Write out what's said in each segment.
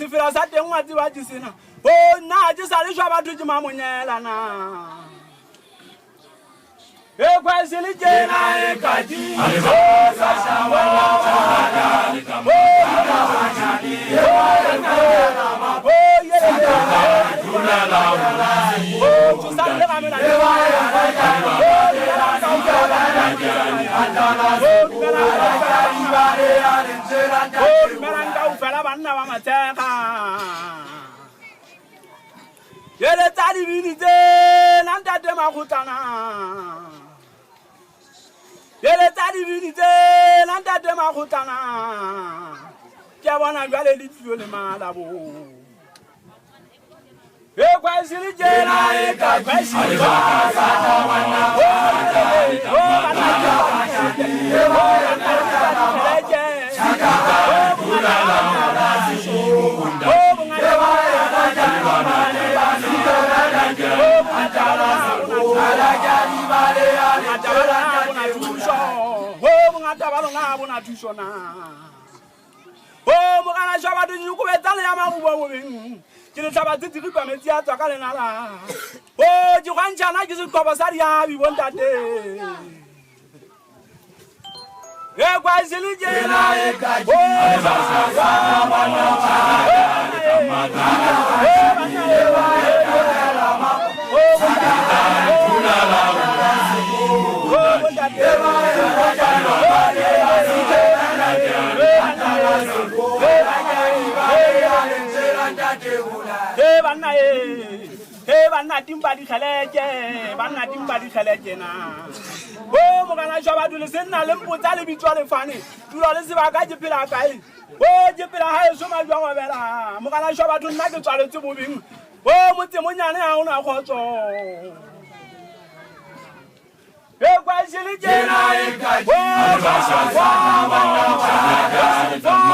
fela sa teng wa tseba ke sena o nna ke sa le shwa batho ke mamonyela na e kwa se le jena e kadi o sa shawa la ni kamo Yele tadi binite nanda de makutana Yele tadi binite nanda de makutana Kia wana gale litio le malabo E kwa sili jena e ka kwa sili sana wana o mokana shaba di ku betale ya marubo bo beng ke le tshaba tse di kwa metsi a tswa ka lenala o di gwantshana ke se qoba sa dia bi bontate e kwa sele jena e ka o banna timba di kheleke banna timba di kheleke na o mogana shaba dule senna le mpotsa le bitswa le fane dula le seba ka jepela kae o jepela ha eso ma jwa bela mogana shaba dule nna ke tswaletse bobeng o motse monyane ha ona khotso e kwa sele jena e ka di ba sha sa banna cha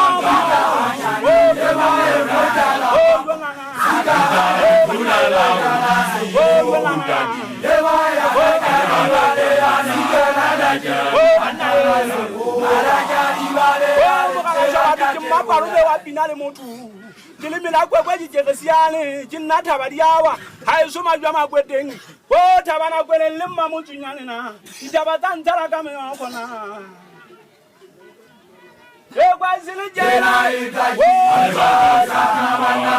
Kile mila kwa jegesiane kinna tabadiawa hai suma jwa makweteng o tabana kwele lemma mutsunyane na itabata ntara kame akona e kwa sile jena itaji alba sana bana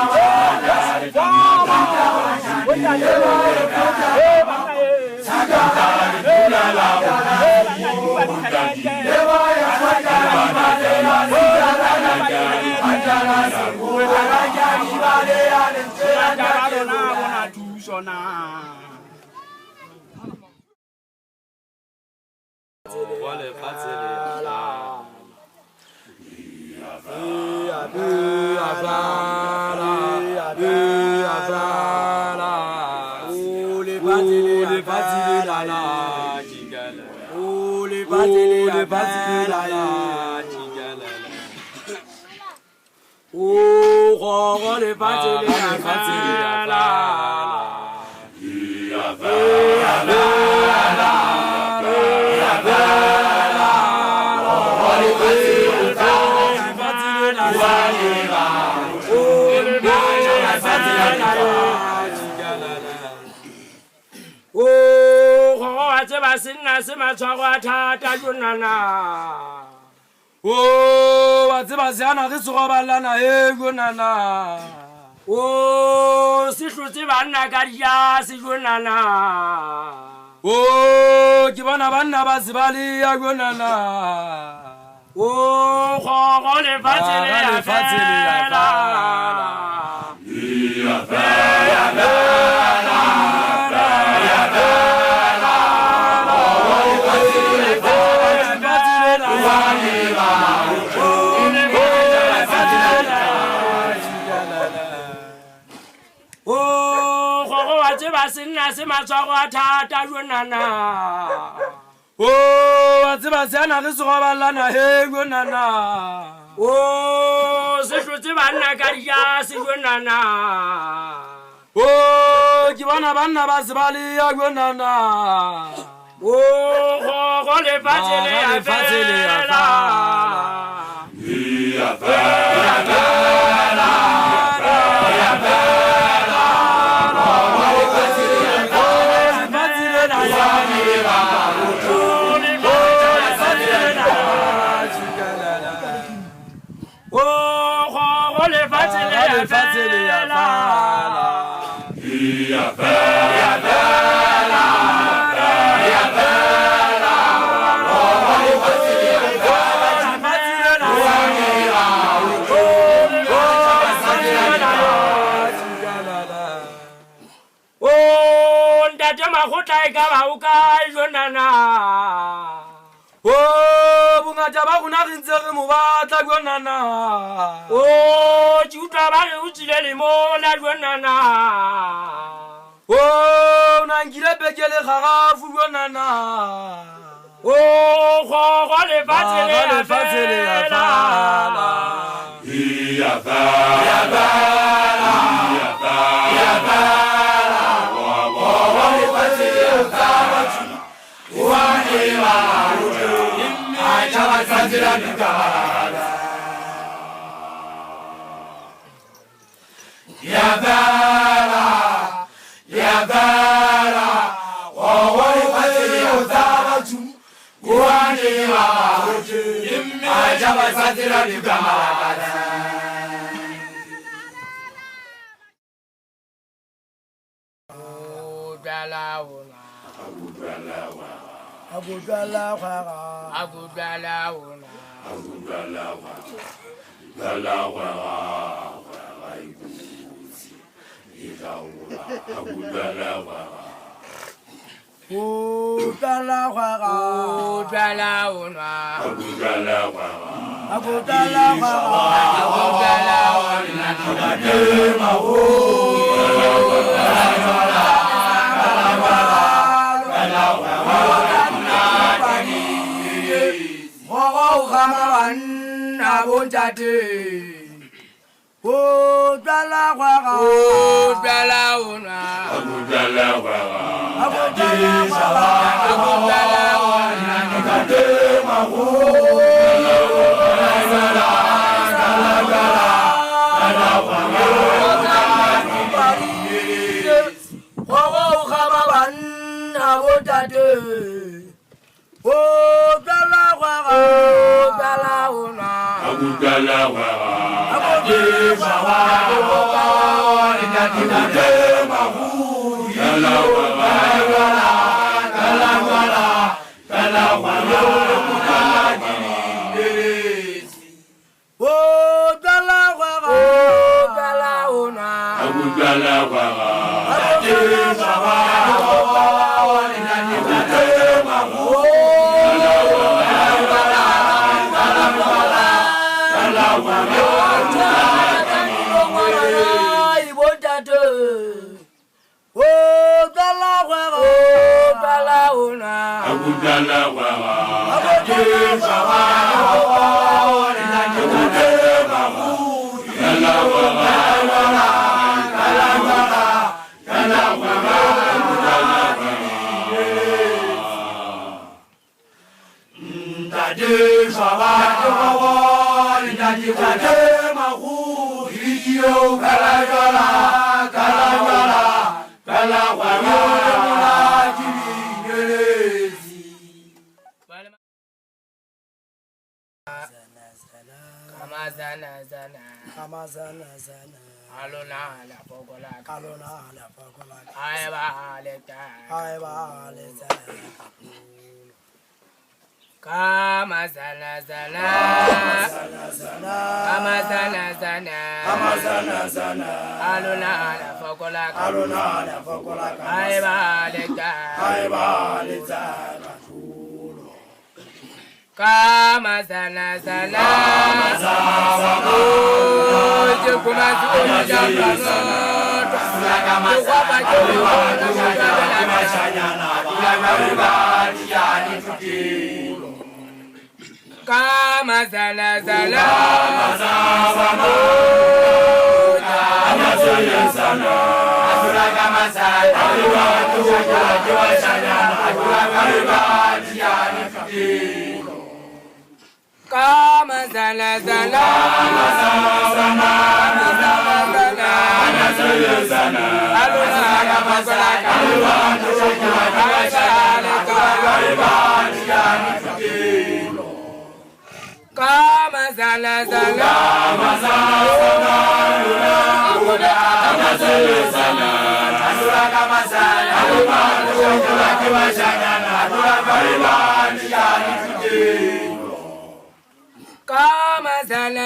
Sinna sema tshwa thata jonana o wa tseba siana ke tsoga balana e gonana o se hlotse banna ka dia se jonana o ke bona banna ba sibali ya gonana o go le fatsele ya fela Sinna sema tshwa thata jonana o wa tseba siana ke tsoga balana he gonana o se hlotse banna ka dia se jonana o ke bona banna ba sibali ya gonana o go le fatsele ya fela karibani yani tujino. Kama sana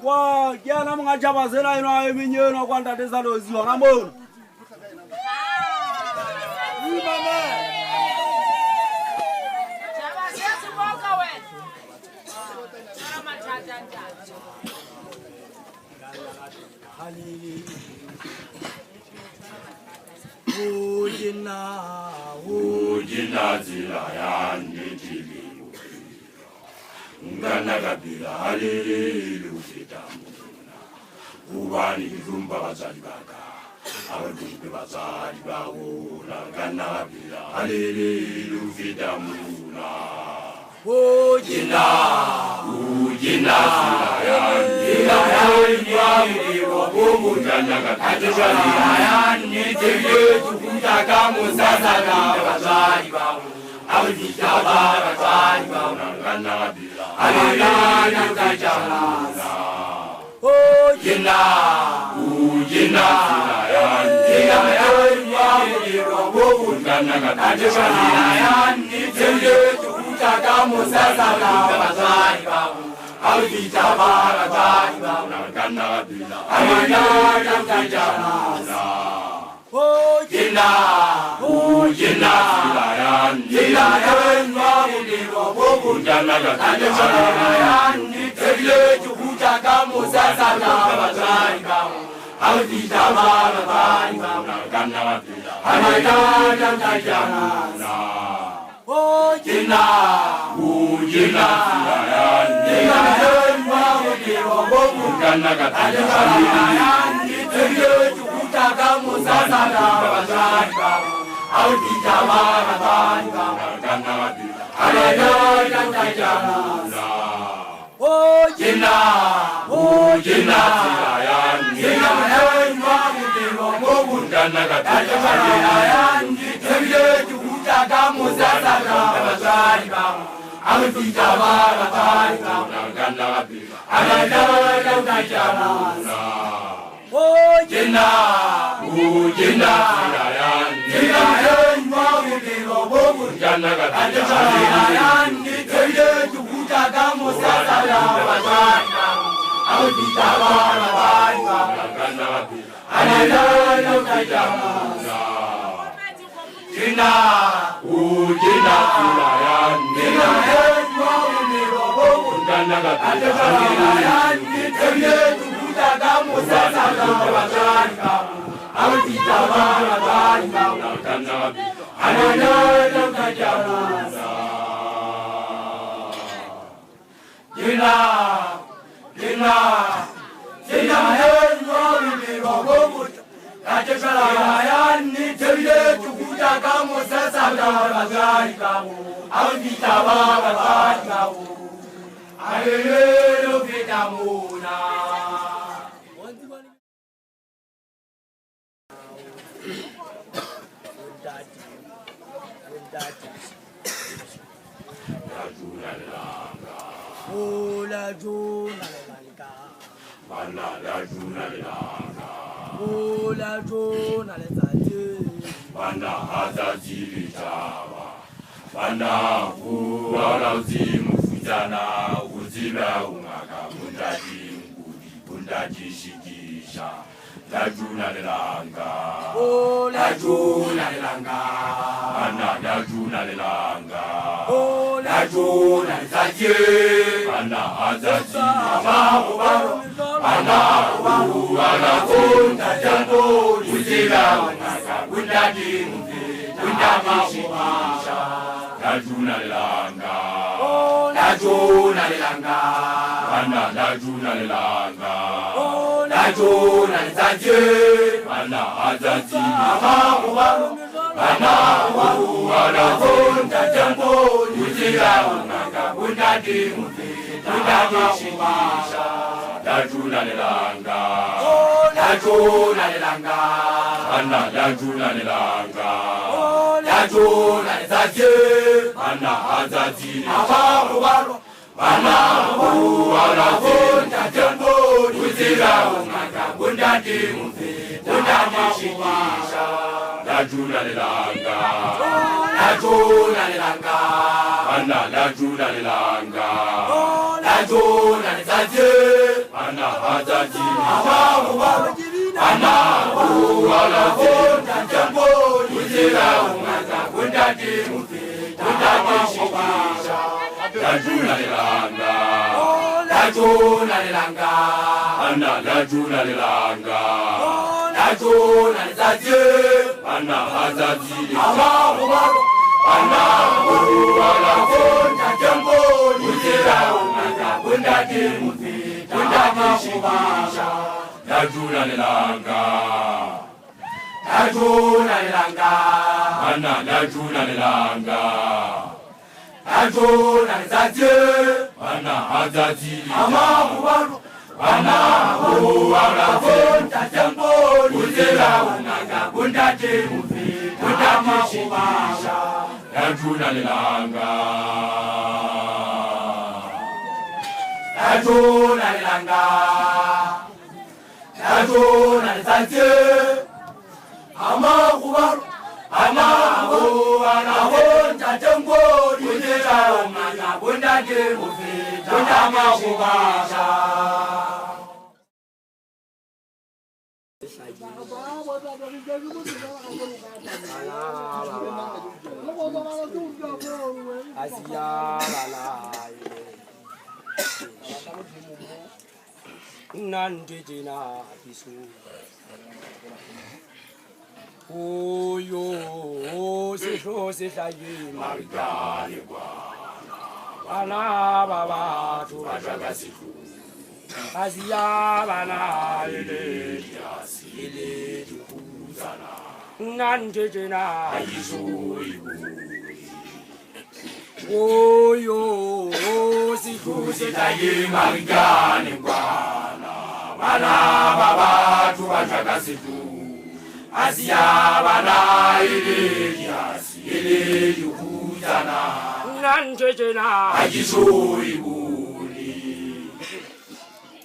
Kwa kiana mga chapa zena ino ayo minyeno kwa ntateza lozi wangamoni. Ujina zila ya nitili Ngana kabila halili ufitamuna Ubani kizumba wazali baka Awadumbe wazali bauna Ngana kabila halili ufitamuna Ujina zila ya nitili Ngana kabila nitili Tukutaka musasa na wazali bauna Awadumbe wazali bauna Ngana kabila Alilana kajamuna Ujina Ungana katajana Nitende tukutaka musasa na wazali babu Alvita barazali babu Ungana kabila Alilana kajamuna Ujina Ungana katajana Nitende tukutaka musasa na wazali babu Alvita barazali babu Ungana kabila Alilana kajamuna Ujina Ungana katajana Nitende tukutaka musasa na wazali babu Alvita barazali babu Ungana kabila Alilana kajamuna Ujina Ungana katajana Nitende tukutaka musasa na wazali babu Alvita barazali babu Ungana kabila Alilana kajamuna Ujina Ungana katajana Nitende tukutaka musasa na wazali babu Alvita barazali babu Ungana kabila Alilana kajamuna Ujina Ungana katajana Nitende tukutaka musasa na wazali babu Alvita barazali babu Ungana kabila Alilana kajamuna Nitende tukutaka musasa na wazali babu Alvita barazali babu Alilana kajamuna La juna lelanga Bana la juna lelanga La juna lezati Bana hazazili tawa Bana kuwala uzimu fujana Uzima umaka bundaji ngudi Bundaji shikisha La juna lelanga La juna lelanga Bana la juna lelanga La juna lezati Bana hazazili Bana kuwala bundaji ngudi Uzima umaka kundati mufita kundati shikisha Lajuna lelanga Lajuna lelanga Bana lajuna lelanga Lajuna lizaje Bana azazi Bana uwala Kunda jambo Yuzira unanga kundati mufita kundati shikisha Lajuna lelanga Lajuna lelanga Bana lajuna lelanga Lajuna lizaje Bana azazi Bana uwala Kunda jambo Yuzira unanga kundati mufita kundati shikisha Lajuna lelanga Lajuna lelanga Bana lajuna lelanga Lajuna lizaje Bana azazi Bana uwala Kunda jambo Yuzira unanga kundati mufita kundati shikisha Lajuna lelanga Lajuna lelanga Bana lajuna lelanga Lajuna lizaje Bana azazi Bana uwala Kunda jambo Yuzira unanga kundati mufita kundati shikisha Lajuna lelanga Lajuna lelanga Bana lajuna lelanga Lajuna lizaje Bana azazi Bana uwala Kunda jambo Yuzira unanga kundati mufita kundati shikisha Lajuna lelanga Lajuna lelanga Lajuna lizaje Bana uwala Kunda jambo Yuzira unanga kundati mufita kundati shikisha Nandijina bisu Oyo sihlo sihlayi Marigani Bana baba tu Bajaga siku Asiya bana Ile tukuzana Nandijina Ayisu ibu Oyo sihlo Kusitayi marigani Bana baba tu bajaga siku Asiya bana ile tukuzana Nandijina Ayisu ibu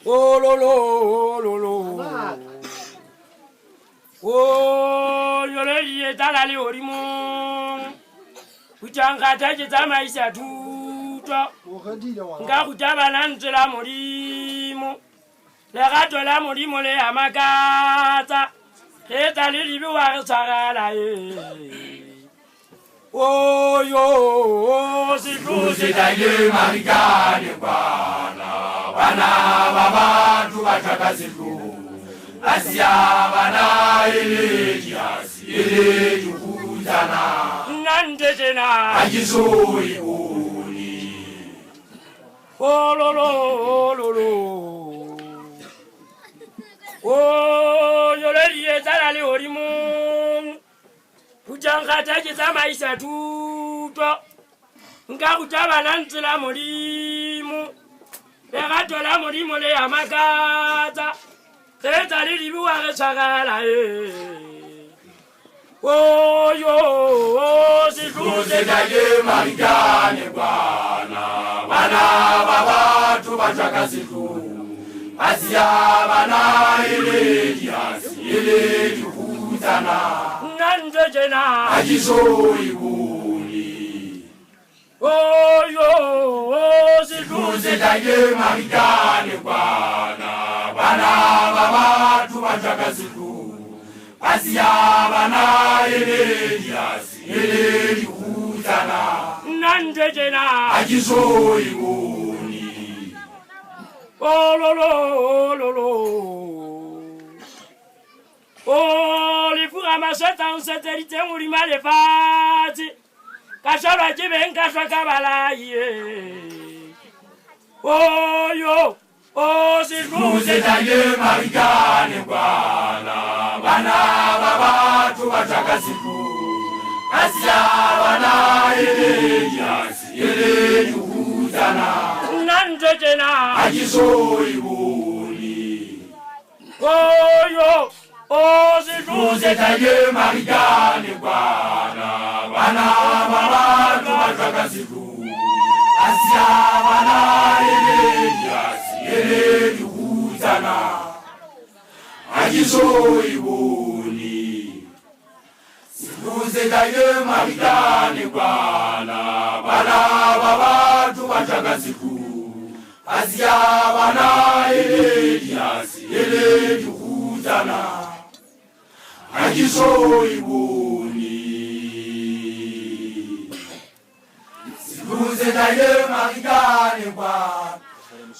Oh lolo lolo Oh yole ye dalali orimo Kuchanga taje zama isa tuto Nga kutaba nanjela morimo Le gato la morimo le amakata Eta lilibi wa tsagala ye Oh yo Kusitayi marigani Bana baba tu bajaga siku Asiya bana ile tukuzana Nandijina Ayisu ibuni Oh lolo lolo Oh yole ye dalali orimo Kujanga taje zama isa tuto Nga kutaba nanjela morimo Le gato la morimo le amakata Eta lilibi wa tsagala ye Oh yo Kusitayi marigani Bana baba tu bajaga siku Asiya bana ile tukuzana Nandijina Ayisu ibuni Oh yo Kusitayi marigani Bana baba tu bajaga siku Asiya bana ile tukuzana Nandijina Ayisu ibuni Oh lolo lolo Oh seta o seteritse ngulima lefatshe ka shalwa ke beng ka shwa ka balai oyo o Sikuze taye marigane kwana bana babatu bataka siku Asia bana ele yuhuzana nanjejena Ajiso ibuni oyo o Sikuze taye marigane kwana bana babatu bataka siku Asia bana ele yuhuzana Ajiso ibuni Sikuze taye maritani kwana bana babatu bataka siku Asia bana ele yuhuzana Ajiso ibuni Sikuze taye maritani kwana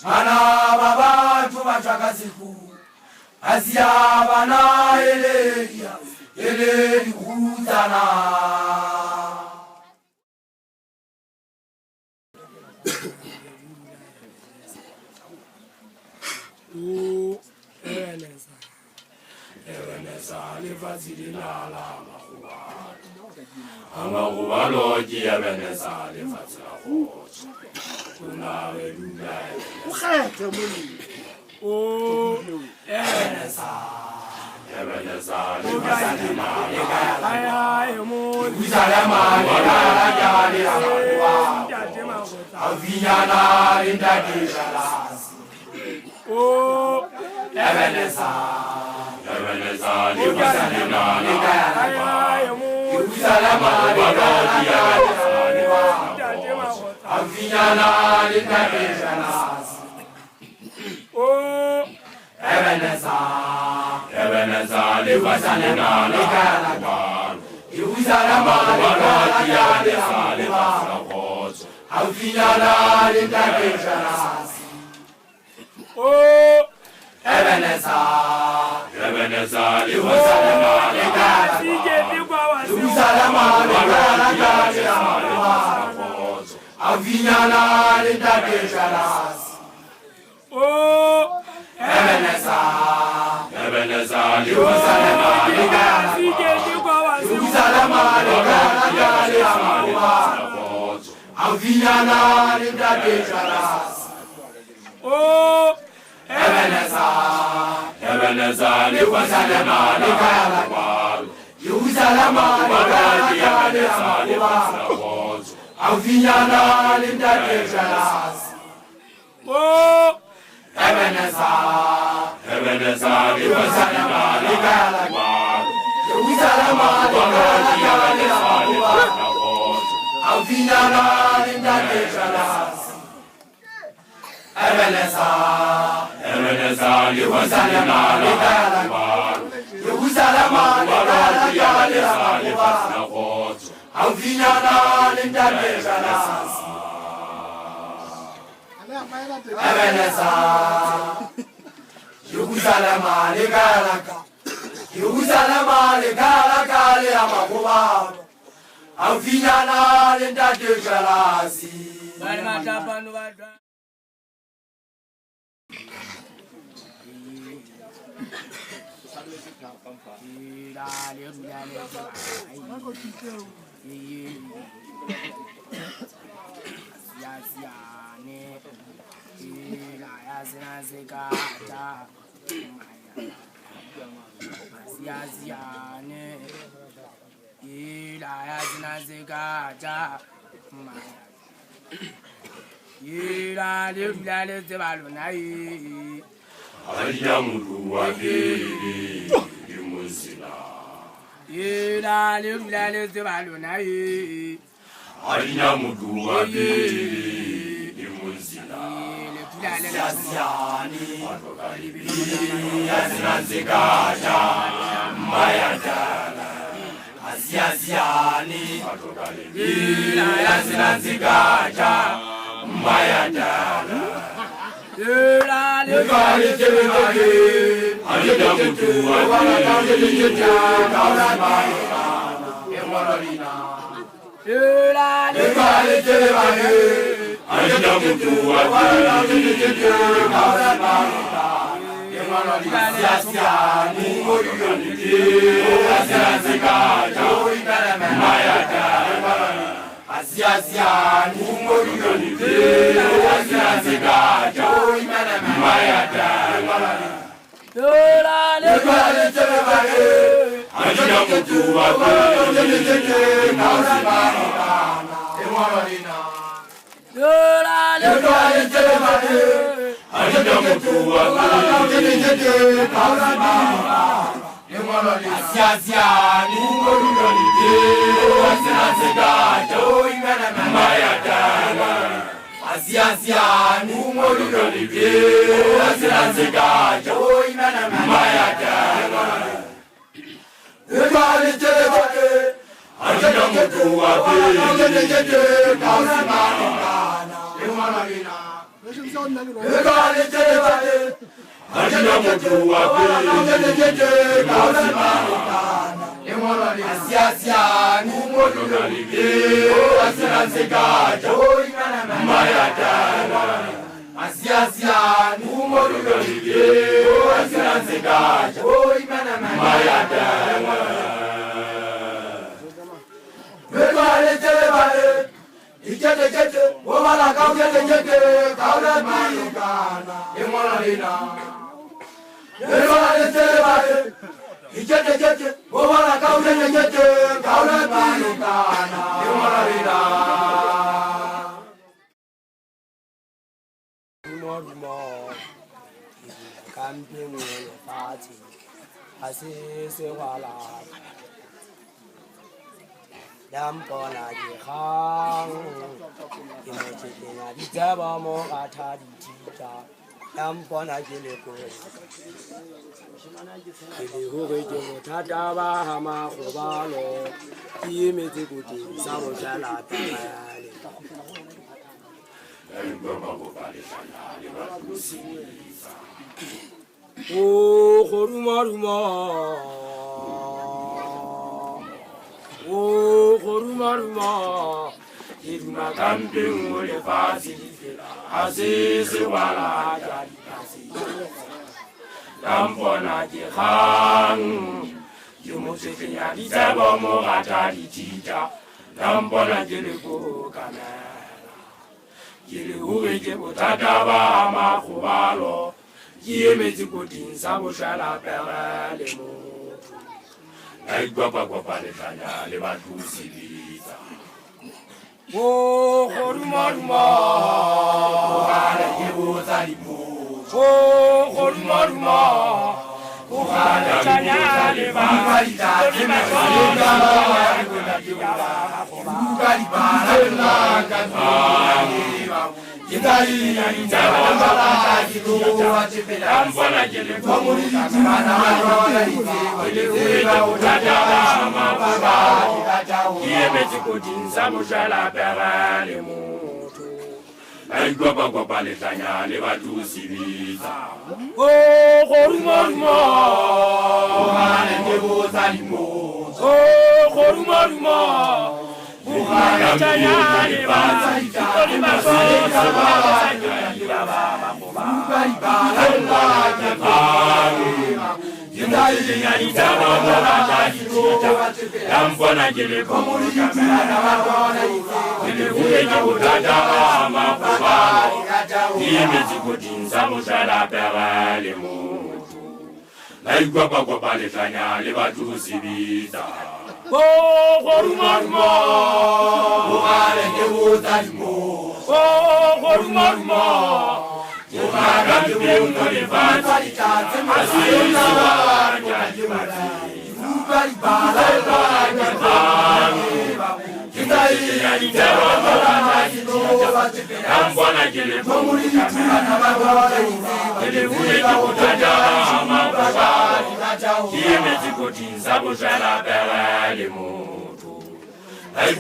bana babatu bataka siku Asia bana ele yuhuzana Ebeneza lefazili lala amakuba loji ebeneza lefazili lakhotsho kunawe lula ukhethe moni ebeneza lefazili lala hayi moni Uzalamani kalajali amakuba avinyana indadishalasi Ebeneza lefazili lala Uzalamani kalajali avinyana indadishalasi Ebeneza lefazili lala Uzalamani kalajali amakuba avinyana indadishalasi Ebeneza lefazili lala Uzalamani kalajali amakuba avinyana indadishalasi Ebeneza lefazili lala Uzalamani kalajali amakuba avinyana indadishalasi Ebeneza lefazili lala Uzalamani kalajali amakuba avinyana indadishalasi Ebeneza lefazili lala Uzalamani kalajali amakuba avinyana indadishalasi Ebeneza lefazili lala Uzalamani kalajali amakuba avinyana indadishalasi Ebeneza Uzalamani kalajali amakuba avinyana indadishalasi bali matapano badwa Alina mutu wabili limusina Alina mutu wabili limusina Azinazikaja mayadala Asiasiani Azinazikaja mayadala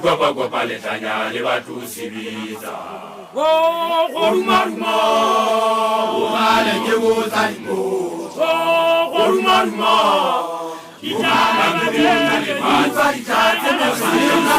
Guapa guapa letanya le batho sibita Orumaruma, Ohale Kewozalimo, Orumaruma, Itana Gade, Itzate Mesina,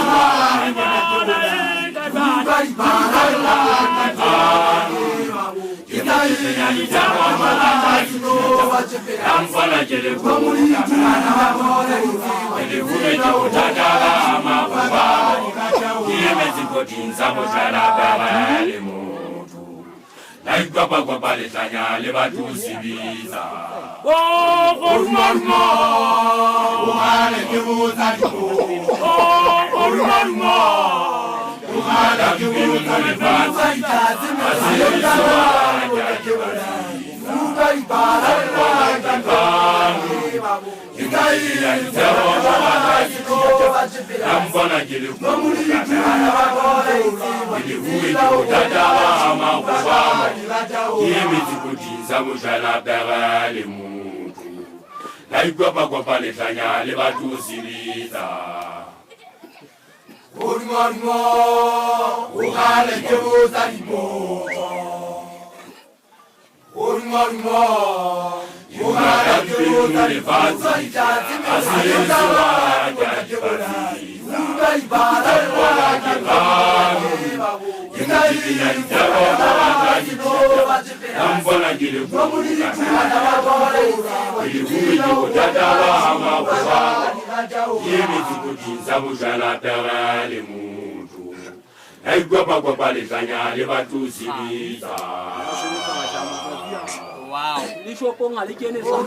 Wow, li chopong ali kene sa.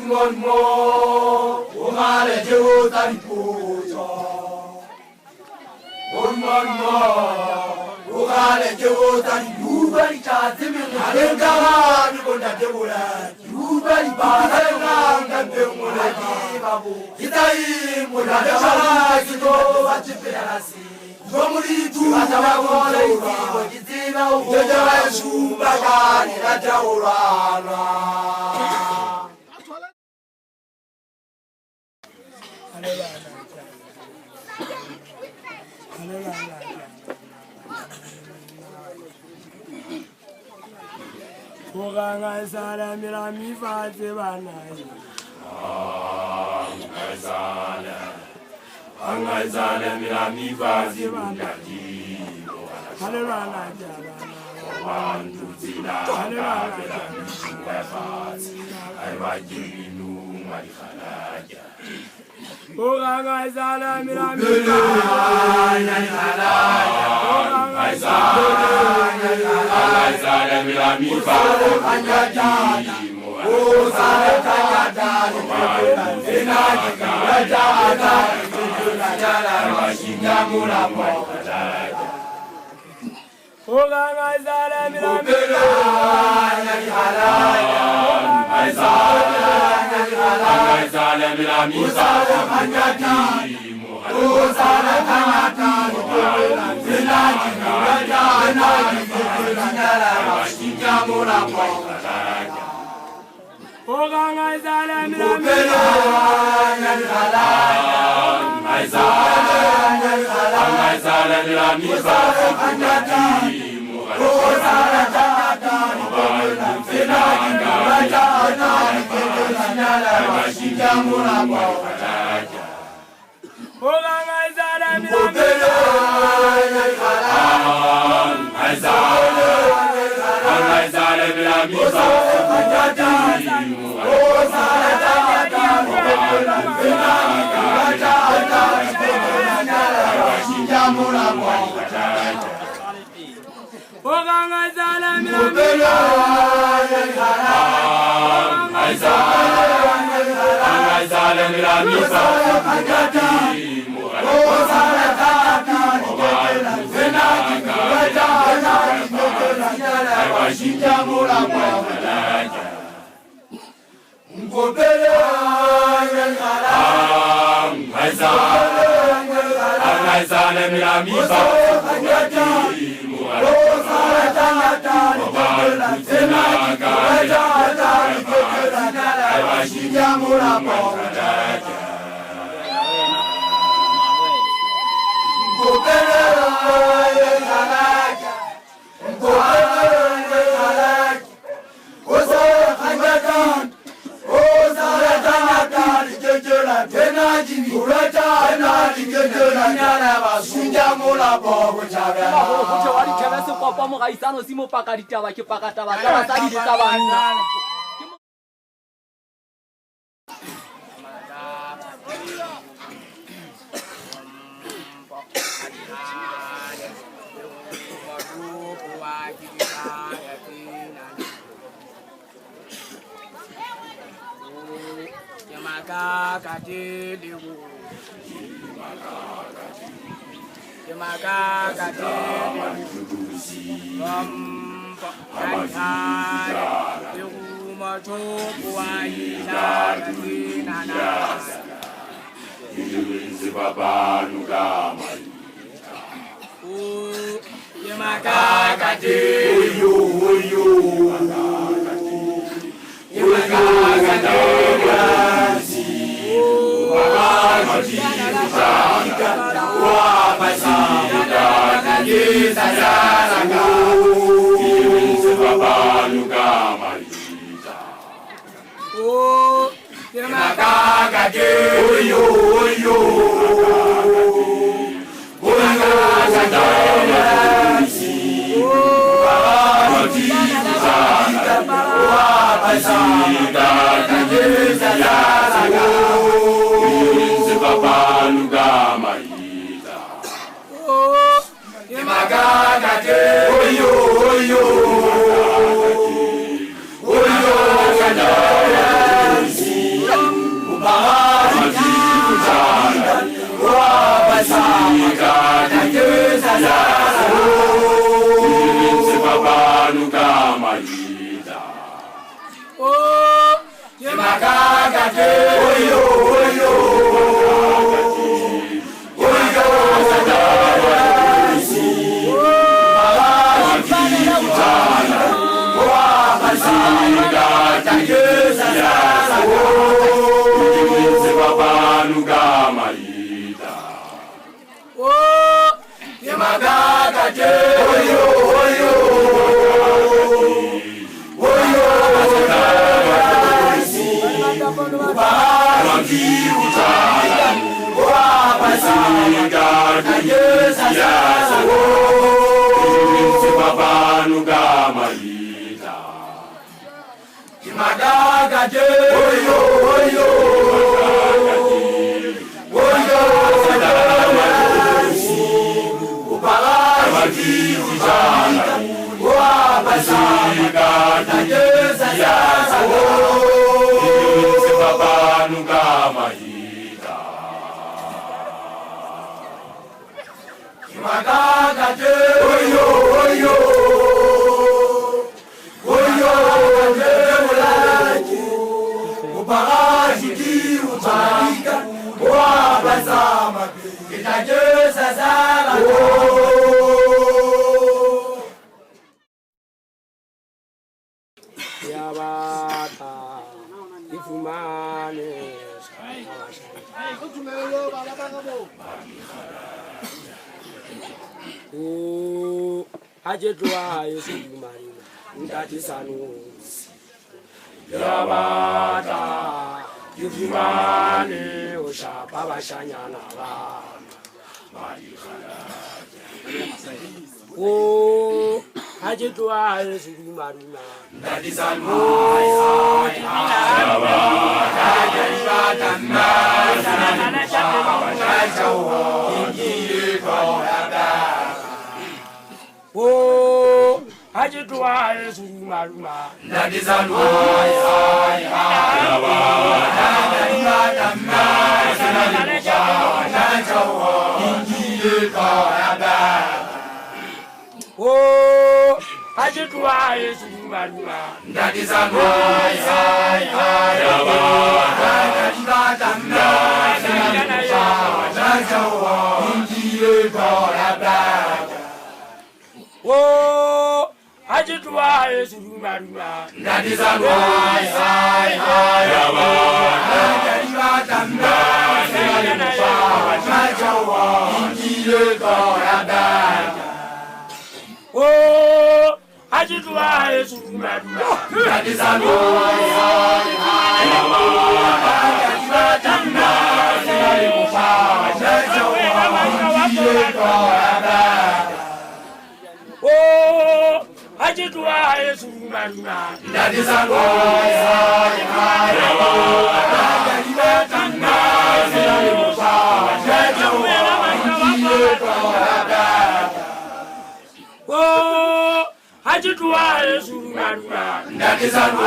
Oh, ajitwa Yesu maduna Ndadizano Yawatanna Zalimufa Oh, ajitwa Yesu maduna Ndadizano Yawatanna Zalimufa Oh, ajitwa Yesu maduna Ndadizano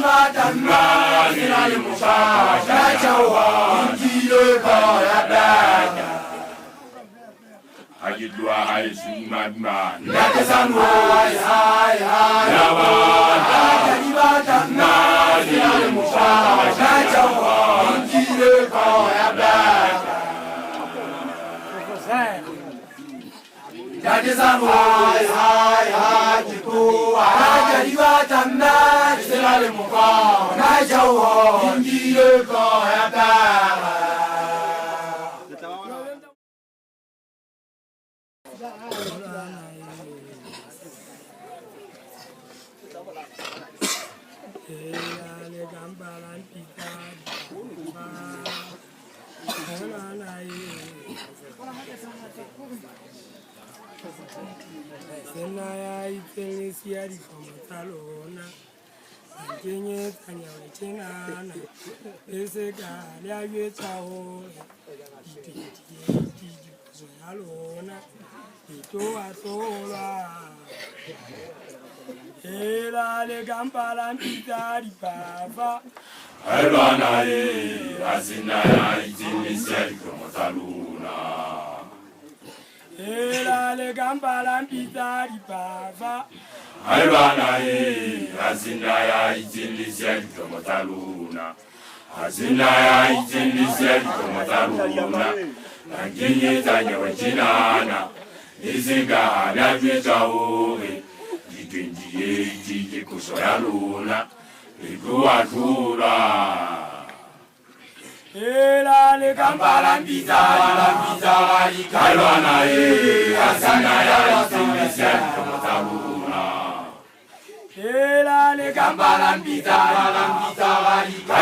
Yawatanna Zalimufa Ajidwa Yesu maduna Ndadizano Yawatanna Zalimufa Ndadizano Jikuwa Jalibatanna Zalimufa Najawa Ingile Koyada Senaya ipelisia di komatalona Kenye tanya wechenana Eseka lia yetao Iti zoyalona Ito asola Ela le gampala mpita di pava Elwana Azinaya Itinisia di komatalona Ela le gampala mpita di pava Elwana Azinaya Itinisia di komatalona Azinaya Itinisia di komatalona Nanginye tanya wechinana Izinga Navyetao Jitwenji kusoyalona Ikuatura Ela le gampala Mpita Elwana Azinaya Itinisia di komatalona Ela le gampala Mpita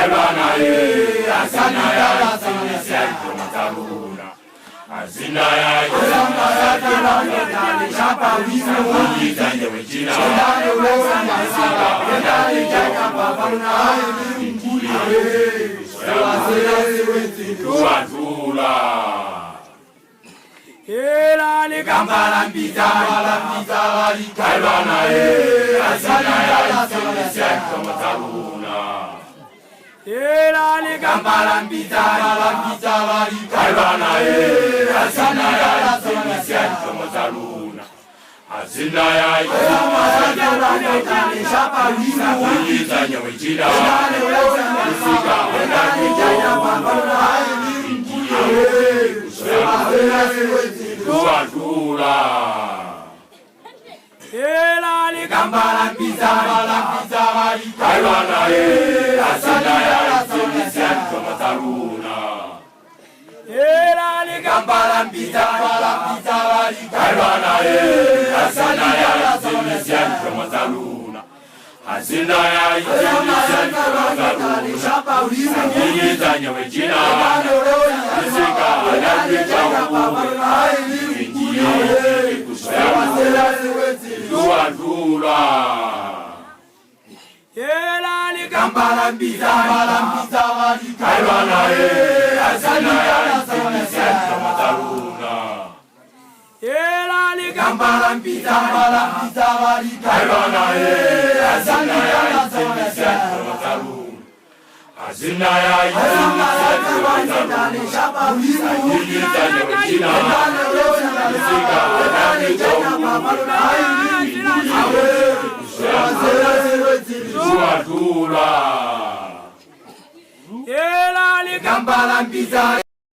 Elwana Azinaya Itinisia di komatalona Azinaya Ela le gampala Mpita Elwana Azinaya Itinisia di komatalona Ela le gampala Mpita Elwana Azinaya Itinisia di komatalona Azinaya Itinisia wechina Isika Kuatura Ela le gampala Mpita Elwana Azinaya Itinisia di komatalona Ela le gampala Mpita Elwana Azinaya Itinisia di komatalona Azinaya Itinisia di komatalona Tanya wechina Isika Kuatura Ela le gampala Mpita Elwana Azinaya Itinisia di komatalona Ela le Elwana Azinaya Itinisia di komatalona Azinaya Itinisia di komatalona Ela le gampala Mpita